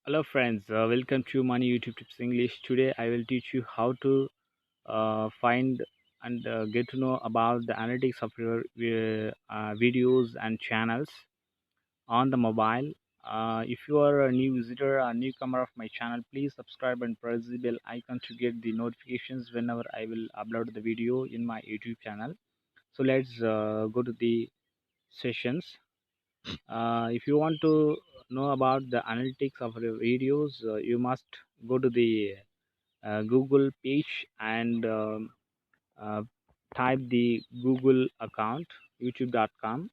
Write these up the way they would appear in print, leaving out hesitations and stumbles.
Hello friends, welcome to Money YouTube Tips English. Today I will teach you how to find and get to know about the analytics of your videos and channels on the mobile. If you are a new visitor or newcomer of my channel, please subscribe and press the bell icon to get the notifications whenever I will upload the video in my YouTube channel. So let's go to the sessions. If you want to know about the analytics of your videos, you must go to the Google page and uh, type the Google account youtube.com.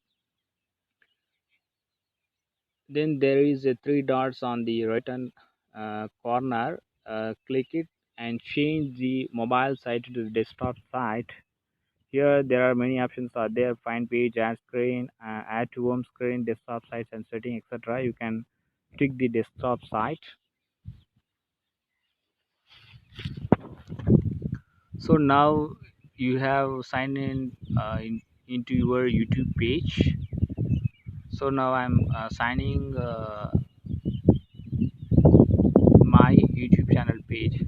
Then there is a three dots on the right hand corner. Click it and change the mobile site to the desktop site. Here there are many options are there: find page, add screen, add to home screen, desktop sites and setting, etc. You can click the desktop site. So now you have signed into your YouTube page. So now I'm signing my YouTube channel page.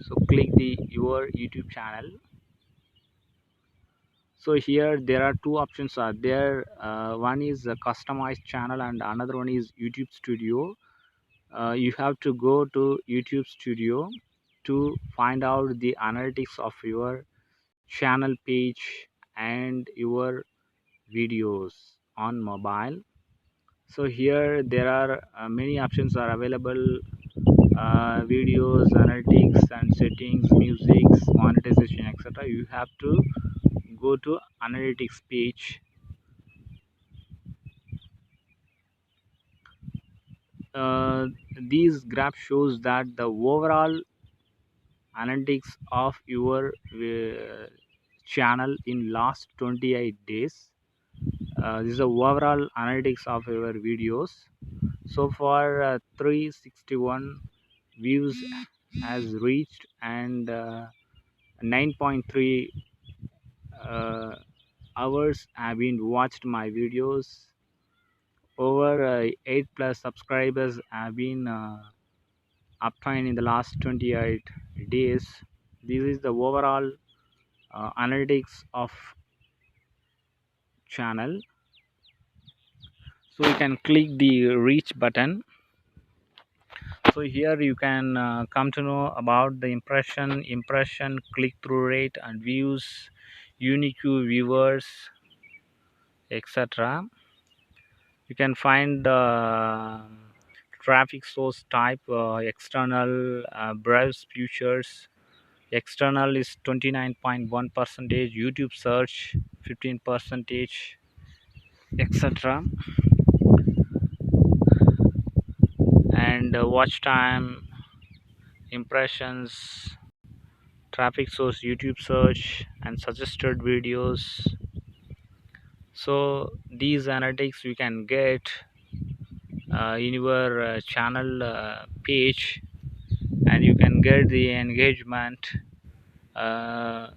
So click the your YouTube channel. So here there are two options are there. One is a customized channel and another one is YouTube Studio. You have to go to YouTube Studio to find out the analytics of your channel page and your videos on mobile. So here there are many options are available: videos, analytics and settings, music, monetization, etc. You have to go to analytics page. uh, these graph shows that the overall analytics of your channel in last 28 days. This is the overall analytics of your videos. So far 361 views has reached, and 9.3 hours have been watched my videos. Over 8 plus subscribers have been obtained in the last 28 days. This is the overall analytics of channel. So you can click the reach button. So here you can come to know about the impression, click-through rate and views, unique viewers, etc. You can find the traffic source type, external, browse futures. External is 29.1%, YouTube search 15%, etc. And watch time, impressions, traffic source, YouTube search and suggested videos. So these analytics you can get in your channel page, and you can get the engagement.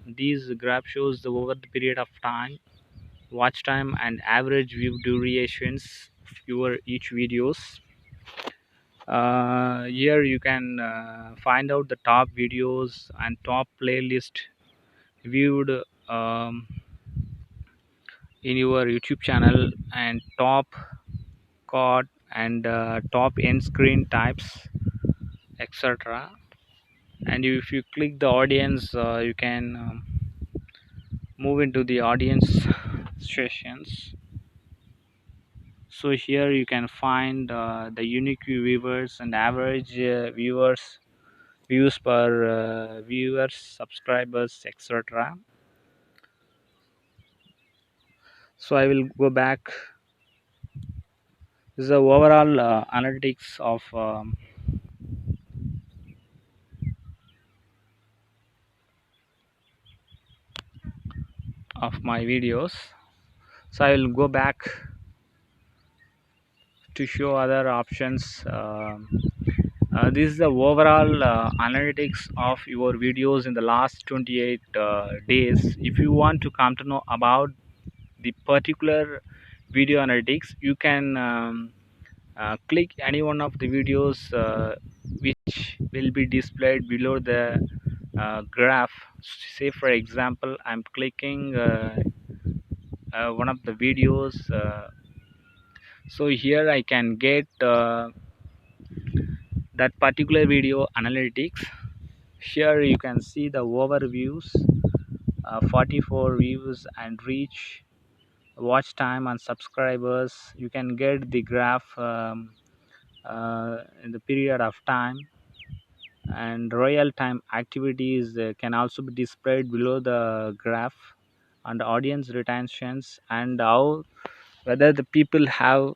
These graph shows the over the period of time, watch time and average view durations of your each videos. Here you can find out the top videos and top playlist viewed in your YouTube channel, and top card and top end screen types, etc. And if you click the audience, you can move into the audience sessions. So here you can find the unique viewers and average views per viewers, subscribers, etc. So I will go back. This is the overall analytics of my videos. So I will go back to show other options. This is the overall analytics of your videos in the last 28 days. If you want to come to know about the particular video analytics, you can Click any one of the videos which will be displayed below the graph. Say for example, I'm clicking one of the videos, so here I can get that particular video analytics. Here you can see the overviews, 44 views and reach, watch time and subscribers. You can get the graph in the period of time, and real time activities can also be displayed below the graph, and audience retentions, and how whether the people have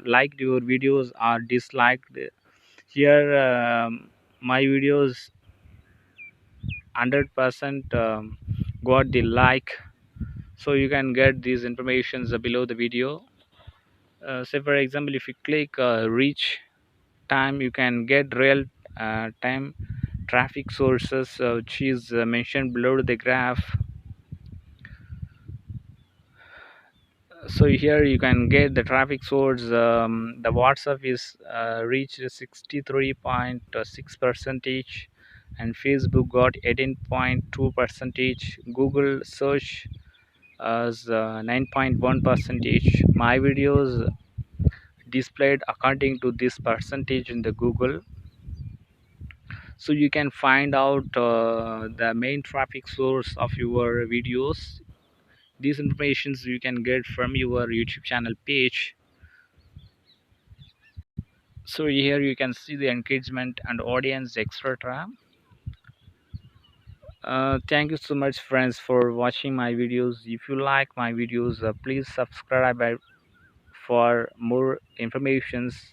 liked your videos or disliked. Here my videos 100% got the like, so you can get these informations below the video. Say for example, if you click reach time, you can get real time traffic sources, which is mentioned below the graph. So here you can get the traffic source. The WhatsApp is reached 63.6 percentage, and Facebook got 18.2 percentage. Google search as 9.1 percentage. My videos displayed according to this percentage in the Google. So you can find out the main traffic source of your videos. These informations you can get from your YouTube channel page. So here you can see the engagement and audience, etc. Thank you so much friends for watching my videos. If you like my videos, please subscribe for more informations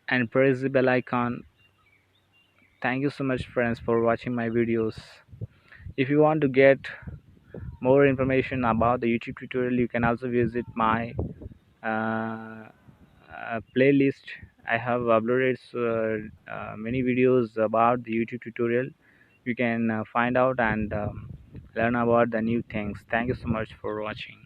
and press the bell icon. Thank you so much friends for watching my videos. If you want to get more information about the YouTube tutorial, you can also visit my playlist. I have uploaded many videos about the YouTube tutorial. You can find out and learn about the new things. Thank you so much for watching.